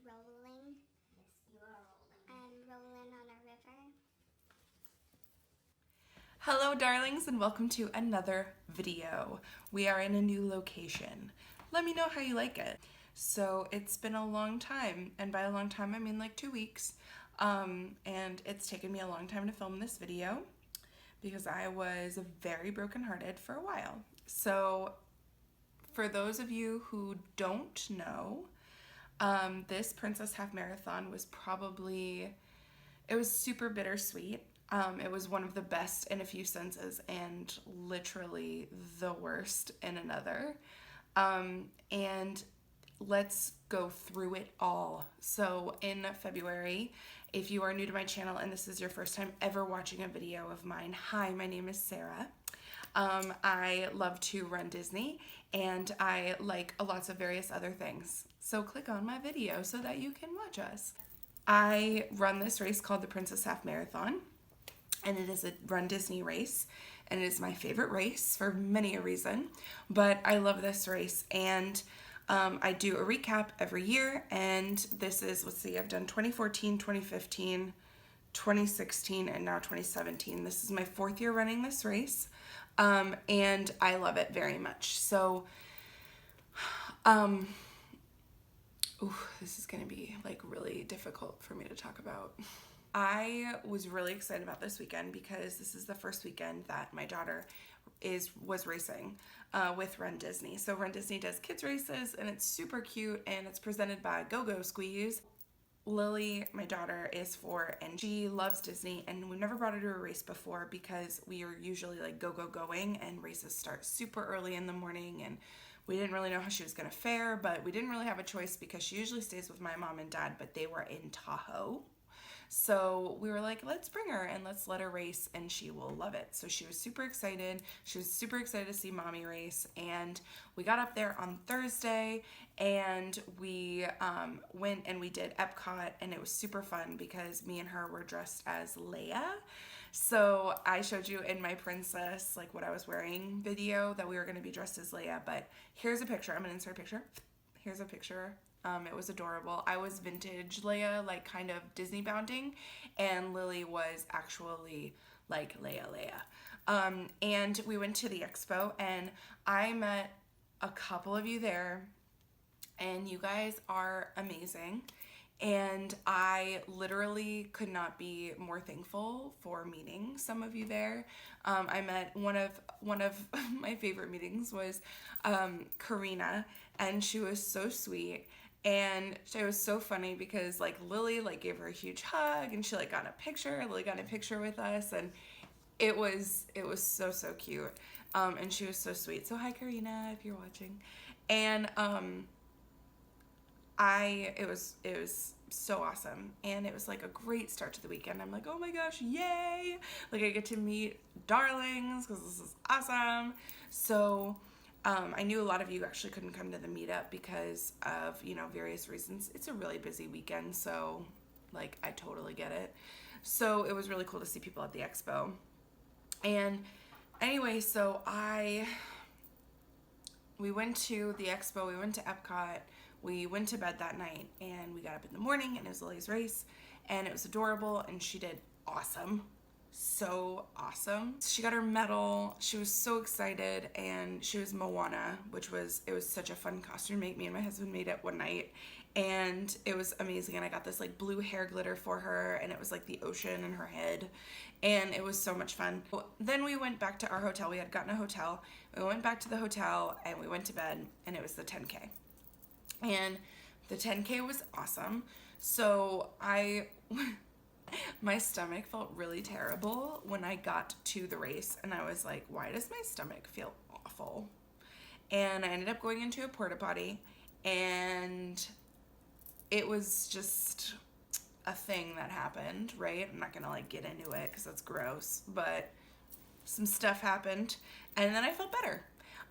rolling. Yes, you are rolling. I'm rolling on a river. Hello darlings and welcome to another video. We are in a new location. Let me know how you like it. So it's been a long time, and by a long time I mean like 2 weeks, and it's taken me a long time to film this video because I was very brokenhearted for a while. So for those of you who don't know, this Princess Half Marathon was it was super bittersweet. It was one of the best in a few senses and literally the worst in another. And let's go through it all. So in February, if you are new to my channel and this is your first time ever watching a video of mine, hi, my name is Sarah. I love to run Disney and I like lots of various other things. So click on my video so that you can watch us. I run this race called the Princess Half Marathon, and it is a Run Disney race, and it is my favorite race for many a reason, but I love this race, and I do a recap every year, and this is, let's see, I've done 2014, 2015, 2016, and now 2017. This is my 4th year running this race, and I love it very much. So, ooh, this is gonna be like really difficult for me to talk about. I was really excited about this weekend because this is the first weekend that my daughter was racing with Run Disney. So Run Disney does kids races and it's super cute and it's presented by Go-Go Squeeze. Lily, my daughter, is 4 and she loves Disney, and we've never brought her to a race before because we are usually like going and races start super early in the morning, and we didn't really know how she was going to fare, but we didn't really have a choice because she usually stays with my mom and dad, but they were in Tahoe. So we were like, let's bring her and let's let her race and she will love it. So she was super excited. She was super excited to see mommy race. And we got up there on Thursday and we went and we did Epcot, and it was super fun because me and her were dressed as Leia. So I showed you in my princess, like what I was wearing video, that we were going to be dressed as Leia. But here's a picture. I'm going to insert a picture. Here's a picture. It was adorable. I was vintage Leia, like kind of Disney bounding, and Lily was actually like Leia. And we went to the Expo, and I met a couple of you there, and you guys are amazing. And I literally could not be more thankful for meeting some of you there. I met one of my favorite meetings was Karina, and she was so sweet. And it was so funny because like Lily like gave her a huge hug, and she like got a picture. Lily got a picture with us, and it was so cute. And she was so sweet. So hi Karina, if you're watching. And it was so awesome, and it was like a great start to the weekend. I'm like, oh my gosh, yay! Like I get to meet darlings because this is awesome. So I knew a lot of you actually couldn't come to the meetup because of, various reasons. It's a really busy weekend, so like I totally get it. So it was really cool to see people at the expo. And anyway, so we went to the expo, we went to Epcot, we went to bed that night, and we got up in the morning, and it was Lily's race, and it was adorable, and she did awesome. So awesome. She got her medal. She was so excited, and she was Moana, it was such a fun costume to make. Me and my husband made it one night, and it was amazing. And I got this like blue hair glitter for her, and it was like the ocean in her head, and it was so much fun. Then we went back to our hotel. We had gotten a hotel. We went back to the hotel and we went to bed, and it was the 10K. And the 10K was awesome. So my stomach felt really terrible when I got to the race, and I was like, why does my stomach feel awful? And I ended up going into a porta potty, and it was just a thing that happened, right? I'm not gonna like get into it because that's gross, but some stuff happened, and then I felt better.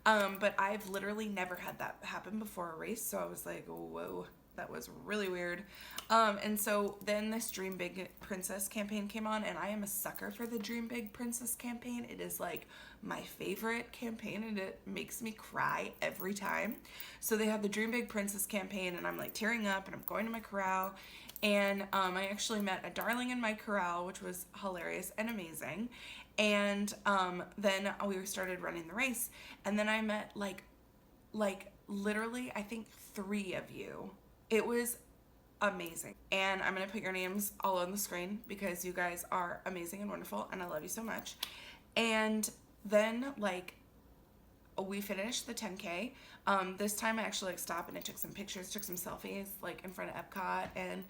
But I've literally never had that happen before a race, so I was like, whoa, that was really weird. And so then this Dream Big Princess campaign came on, and I am a sucker for the Dream Big Princess campaign. It is like my favorite campaign, and it makes me cry every time. So they have the Dream Big Princess campaign, and I'm like tearing up, and I'm going to my corral. And I actually met a darling in my corral, which was hilarious and amazing. And then we started running the race, and then I met like literally I think 3 of you. It was amazing. And I'm gonna put your names all on the screen because you guys are amazing and wonderful, and I love you so much. And then like we finished the 10K. This time I actually like stopped and I took some pictures, took some selfies like in front of Epcot and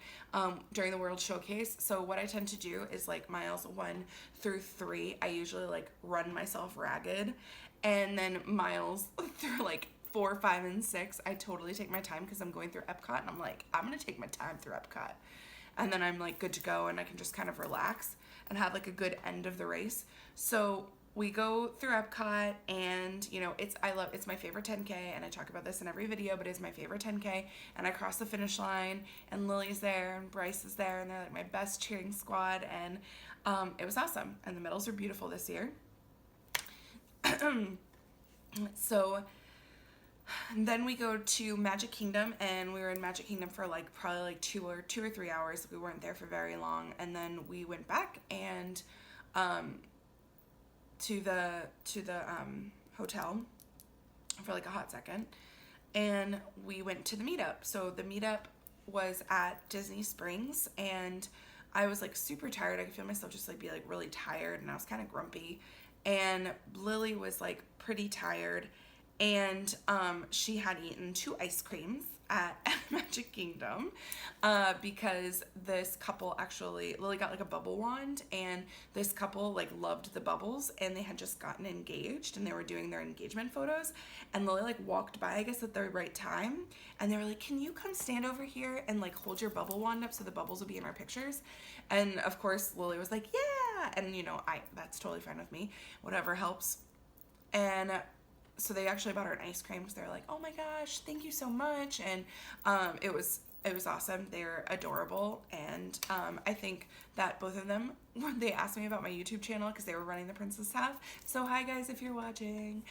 during the World Showcase. So what I tend to do is like miles 1 through 3, I usually like run myself ragged, and then miles through like 4, 5, and 6, I totally take my time because I'm going through Epcot, and I'm like, I'm gonna take my time through Epcot, and then I'm like good to go, and I can just kind of relax and have like a good end of the race. So we go through Epcot, and you know, it's my favorite 10K, and I talk about this in every video, but it's my favorite 10K. And I cross the finish line, and Lily's there, and Bryce is there, and they're like my best cheering squad, and it was awesome. And the medals are beautiful this year. So then we go to Magic Kingdom, and we were in Magic Kingdom for like probably like 2 or 3 hours. We weren't there for very long, and then we went back and to the hotel for like a hot second, and we went to the meetup. So the meetup was at Disney Springs, and I was like super tired. I could feel myself just like be like really tired, and I was kind of grumpy, and Lily was like pretty tired, and she had eaten 2 ice creams at Magic Kingdom because this couple actually, Lily got like a bubble wand, and this couple like loved the bubbles, and they had just gotten engaged, and they were doing their engagement photos, and Lily like walked by, I guess at the right time, and they were like, can you come stand over here and like hold your bubble wand up so the bubbles will be in our pictures? And of course Lily was like, yeah, and you know, that's totally fine with me, whatever helps. And so they actually bought her an ice cream because they're like, oh my gosh, thank you so much. And it was awesome. They're adorable. And I think that both of them, when they asked me about my YouTube channel because they were running the Princess Half, so hi guys if you're watching,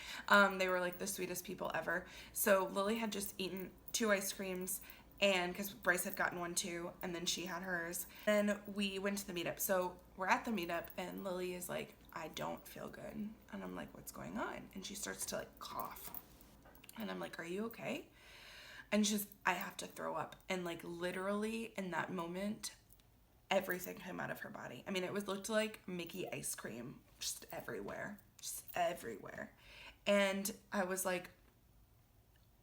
they were like the sweetest people ever. So Lily had just eaten 2 ice creams, and because Bryce had gotten one too, and then she had hers. Then we went to the meetup. So we're at the meetup, and Lily is like, I don't feel good. And I'm like, what's going on? And she starts to like cough. And I'm like, are you okay? And she's, I have to throw up. And like literally in that moment, everything came out of her body. I mean, looked like Mickey ice cream, just everywhere. And I was like,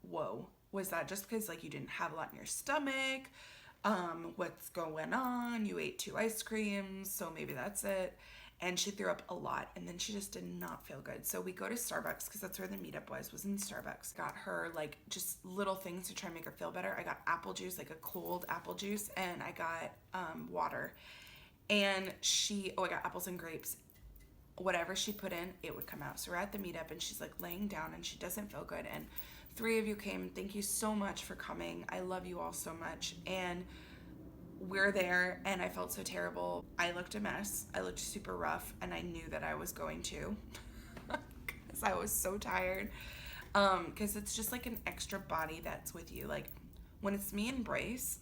whoa. Was that just because like you didn't have a lot in your stomach? What's going on? You ate 2 ice creams, so maybe that's it. And she threw up a lot, and then she just did not feel good. So we go to Starbucks because that's where the meetup was in Starbucks. Got her like just little things to try and make her feel better. I got apple juice, like a cold apple juice, and I got water. And I got apples and grapes. Whatever she put in, it would come out. So we're at the meetup, and she's like laying down, and she doesn't feel good. And 3 of you came. Thank you so much for coming. I love you all so much. And we're there, and I felt so terrible. I looked a mess. I looked super rough, and I knew that I was going to because I was so tired. Because it's just like an extra body that's with you. Like when it's me and Bryce,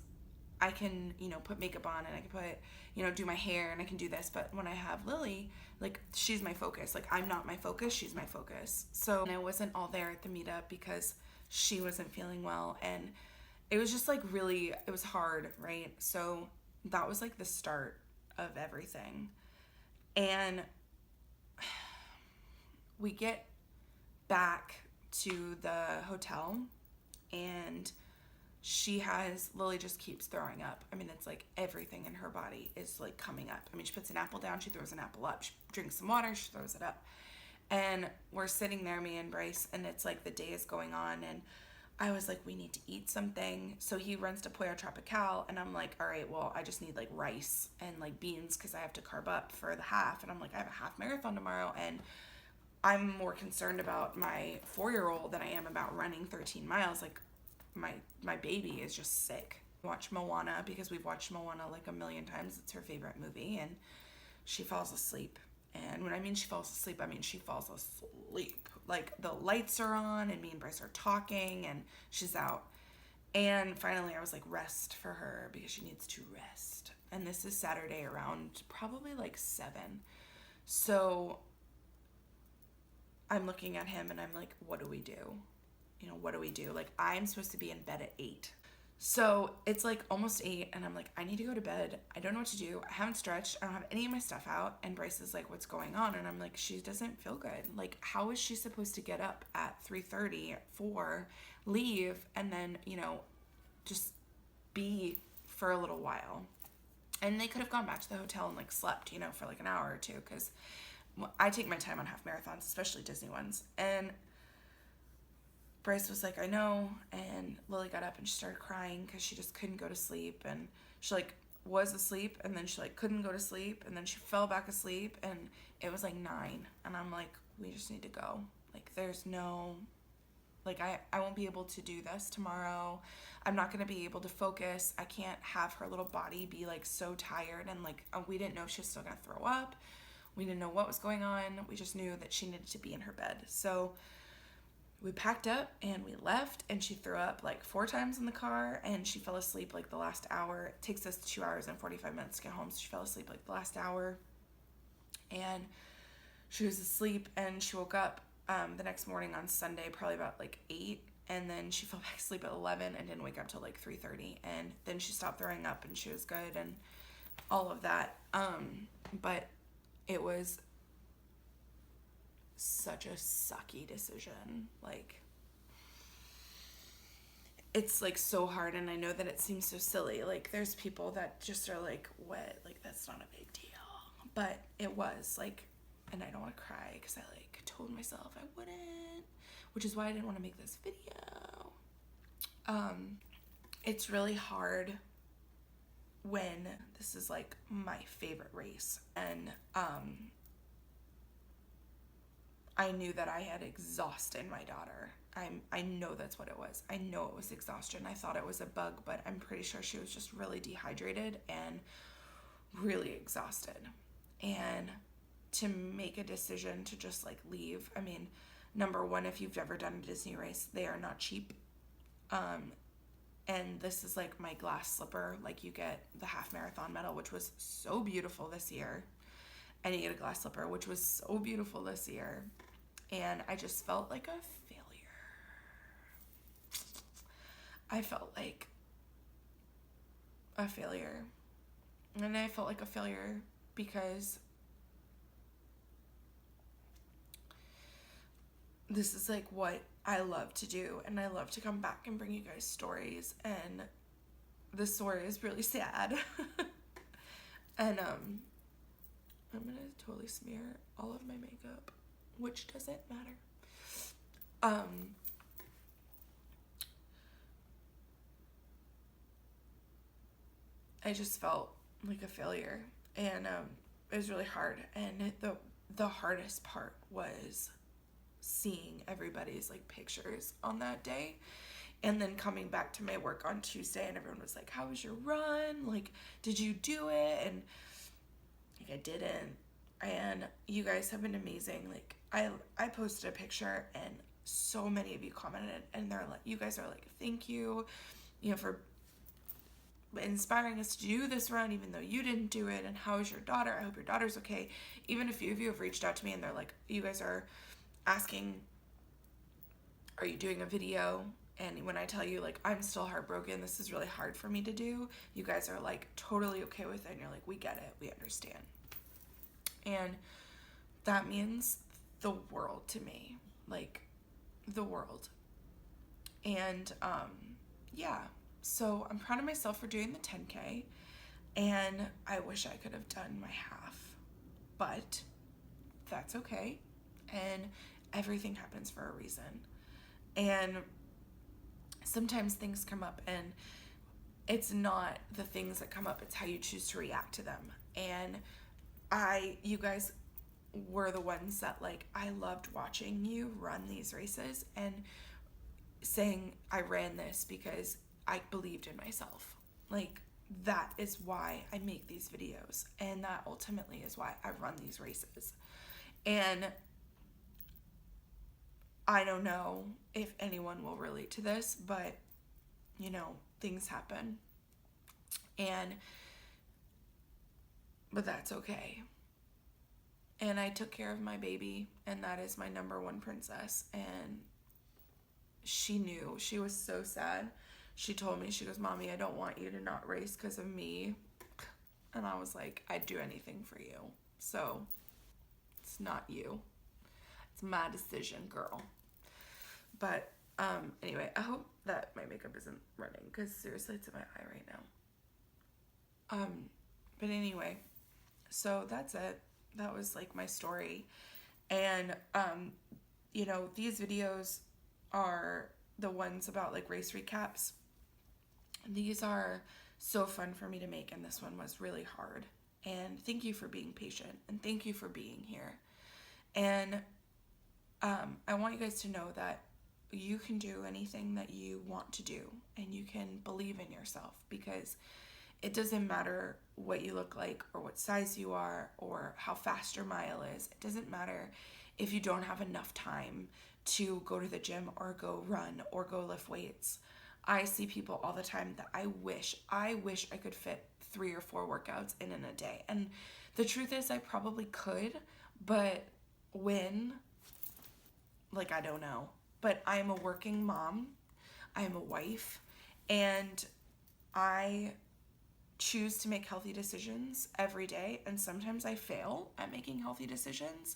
I can, you know, put makeup on, and I can put, you know, do my hair, and I can do this. But when I have Lily, like she's my focus. Like I'm not my focus, she's my focus. So and I wasn't all there at the meetup because she wasn't feeling well, and it was just like really, it was hard, right? So that was like the start of everything. And we get back to the hotel, and Lily just keeps throwing up. I mean, it's like everything in her body is like coming up. I mean, she puts an apple down, she throws an apple up. She drinks some water, she throws it up. And we're sitting there, me and Bryce, and it's like the day is going on, and I was like, we need to eat something. So he runs to Pollo Tropical, and I'm like, all right, well, I just need like rice and like beans because I have to carb up for the half. And I'm like, I have a half marathon tomorrow, and I'm more concerned about my 4-year-old than I am about running 13 miles. Like, my baby is just sick. Watch Moana because we've watched Moana like a million times. It's her favorite movie, and she falls asleep. And when I mean she falls asleep, I mean she falls asleep. Like, the lights are on and me and Bryce are talking and she's out. And finally I was like, rest for her because she needs to rest. And this is Saturday around probably like 7. So I'm looking at him and I'm like, what do we do? You know, what do we do? Like, I'm supposed to be in bed at 8. So it's like almost 8 and I'm like, I need to go to bed. I don't know what to do. I haven't stretched. I don't have any of my stuff out. And Bryce is like, what's going on? And I'm like, she doesn't feel good. Like, how is she supposed to get up at 3:30, 4, leave, and then, you know, just be for a little while? And they could have gone back to the hotel and like slept, you know, for like an hour or two, because I take my time on half marathons, especially Disney ones. And Bryce was like, I know. And Lily got up and she started crying because she just couldn't go to sleep. And she like was asleep and then she like couldn't go to sleep. And then she fell back asleep and it was like 9. And I'm like, we just need to go. Like, there's no, like, I won't be able to do this tomorrow. I'm not going to be able to focus. I can't have her little body be like so tired. And like, we didn't know if she was still going to throw up. We didn't know what was going on. We just knew that she needed to be in her bed. So we packed up and we left, and she threw up like 4 times in the car, and she fell asleep like the last hour. It takes us 2 hours and 45 minutes to get home, so she fell asleep like the last hour. And she was asleep, and she woke up the next morning on Sunday, probably about like 8, and then she fell back asleep at 11 and didn't wake up till like 3:30. And then she stopped throwing up and she was good and all of that. But it was such a sucky decision. Like, it's like so hard, and I know that it seems so silly. Like, there's people that just are like, what? Like, that's not a big deal. But it was like, and I don't want to cry because I like told myself I wouldn't, which is why I didn't want to make this video. It's really hard when this is like my favorite race, and I knew that I had exhausted my daughter. I know that's what it was. I know it was exhaustion. I thought it was a bug, but I'm pretty sure she was just really dehydrated and really exhausted. And to make a decision to just like leave, I mean, number one, if you've ever done a Disney race, they are not cheap. And this is like my glass slipper. Like, you get the half marathon medal, which was so beautiful this year. And you get a glass slipper, which was so beautiful this year. And I just felt like a failure. I felt like a failure. And I felt like a failure because this is like what I love to do. And I love to come back and bring you guys stories. And this story is really sad. And I'm gonna totally smear all of my makeup, which doesn't matter. I just felt like a failure, and it was really hard. And the hardest part was seeing everybody's like pictures on that day, and then coming back to my work on Tuesday, and everyone was like, "How was your run? Like, did you do it?" And like, I didn't. And you guys have been amazing. Like, I posted a picture and so many of you commented, and they're like, you guys are like, thank you, you know, for inspiring us to do this run even though you didn't do it. And how is your daughter? I hope your daughter's okay. Even a few of you have reached out to me and they're like, you guys are asking, are you doing a video? And when I tell you, like, I'm still heartbroken, this is really hard for me to do, you guys are like totally okay with it, and you're like, we get it, we understand. And that means the world to me, like the world. And yeah, so I'm proud of myself for doing the 10K, and I wish I could have done my half, but that's okay. And everything happens for a reason. And sometimes things come up, and it's not the things that come up, it's how you choose to react to them. And you guys were the ones that, like, I loved watching you run these races and saying I ran this because I believed in myself. Like, that is why I make these videos, and that ultimately is why I run these races. And I don't know if anyone will relate to this, but you know, things happen, but that's okay. And I took care of my baby, and that is my number one princess. And she knew. She was so sad. She told me, she goes, "Mommy, I don't want you to not race because of me." And I was like, "I'd do anything for you. So it's not you. It's my decision, girl." But anyway, I hope that my makeup isn't running, because seriously, it's in my eye right now. But anyway, so that's it. That was like my story. And you know, these videos are the ones about like race recaps. These are so fun for me to make, and this one was really hard. And thank you for being patient, and thank you for being here. And I want you guys to know that you can do anything that you want to do, and you can believe in yourself, because it doesn't matter what you look like or what size you are or how fast your mile is. It doesn't matter if you don't have enough time to go to the gym or go run or go lift weights. I see people all the time that I wish I could fit 3 or 4 workouts in a day. And the truth is, I probably could, but when? Like, I don't know. But I am a working mom. I am a wife. And I choose to make healthy decisions every day. And sometimes I fail at making healthy decisions.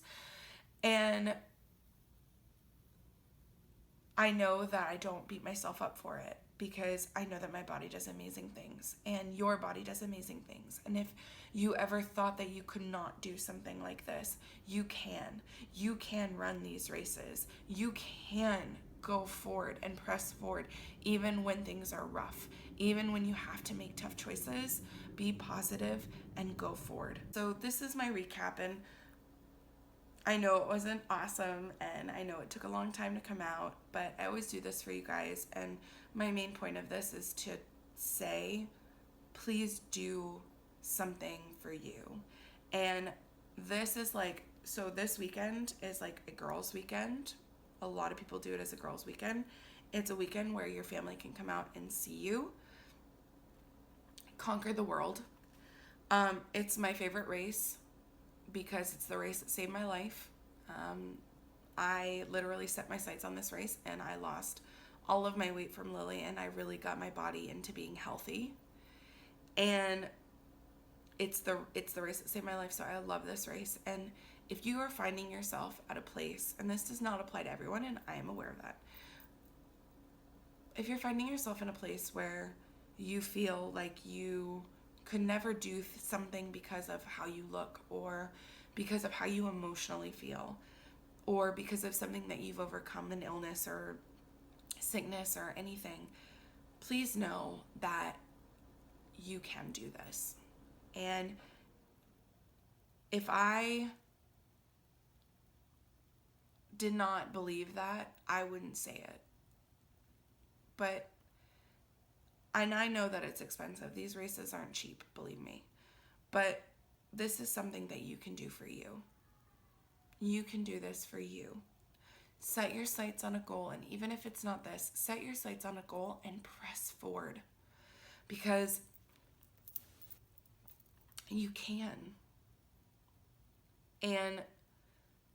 And I know that I don't beat myself up for it, because I know that my body does amazing things, and your body does amazing things. And if you ever thought that you could not do something like this, you can. You can run these races. You can go forward and press forward, even when things are rough, even when you have to make tough choices. Be positive and go forward. So this is my recap, and I know it wasn't awesome, and I know it took a long time to come out, but I always do this for you guys. And my main point of this is to say, please do something for you. And this is like, so this weekend is like a girls' weekend. A lot of people do it as a girls' weekend. It's a weekend where your family can come out and see you conquer the world. It's my favorite race, because it's the race that saved my life. I literally set my sights on this race, and I lost all of my weight from Lily, and I really got my body into being healthy. And it's the race that saved my life, so I love this race. And if you are finding yourself at a place, and this does not apply to everyone, and I am aware of that, if you're finding yourself in a place where you feel like you could never do something because of how you look, or because of how you emotionally feel, or because of something that you've overcome, an illness or sickness or anything, please know that you can do this. And if I did not believe that, I wouldn't say it. But and I know that it's expensive. These races aren't cheap, believe me. But this is something that you can do for you. You can do this for you. Set your sights on a goal, and even if it's not this, set your sights on a goal and press forward, because you can. And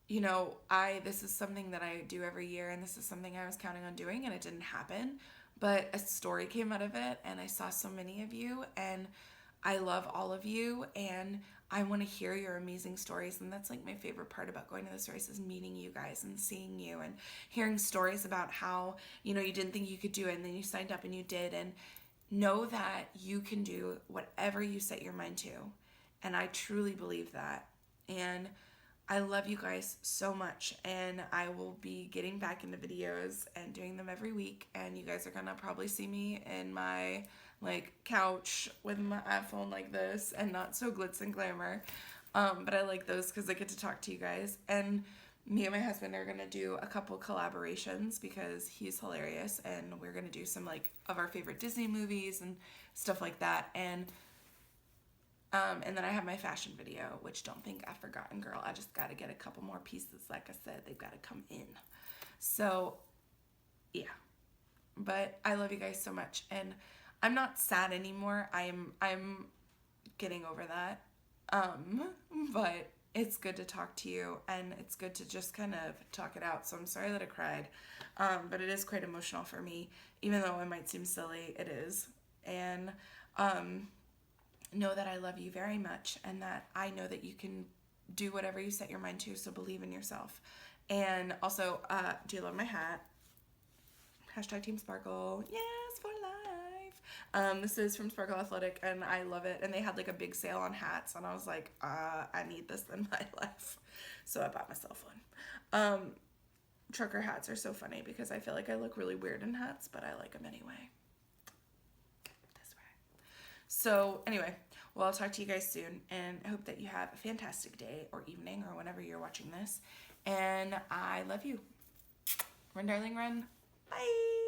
you know, this is something that I do every year, and this is something I was counting on doing, and it didn't happen, but a story came out of it, and I saw so many of you, and I love all of you, and I want to hear your amazing stories. And that's like my favorite part about going to this race, is meeting you guys and seeing you and hearing stories about how, you didn't think you could do it, and then you signed up and you did. And know that you can do whatever you set your mind to. And I truly believe that. And I love you guys so much, and I will be getting back into videos and doing them every week, and you guys are gonna probably see me in my couch with my iPhone like this, and not so glitz and glamour. But I like those because I get to talk to you guys. And me and my husband are gonna do a couple collaborations because he's hilarious, and we're gonna do some like of our favorite Disney movies and stuff like that. And then I have my fashion video, which don't think I've forgotten, girl. I just got to get a couple more pieces. Like I said, they've got to come in. So, yeah. But I love you guys so much, and I'm not sad anymore. I'm getting over that. But it's good to talk to you, and it's good to just kind of talk it out. So I'm sorry that I cried. But it is quite emotional for me, even though it might seem silly, it is. And know that I love you very much, and that I know that you can do whatever you set your mind to, so believe in yourself. And also, do you love my hat? Hashtag Team Sparkle. Yes, for life. This is from Sparkle Athletic, and I love it. And they had like a big sale on hats, and I was like, I need this in my life. So I bought myself one. Trucker hats are so funny because I feel like I look really weird in hats, but I like them anyway. So anyway, well, I'll talk to you guys soon, and I hope that you have a fantastic day or evening or whenever you're watching this. And I love you. Run, darling, run. Bye.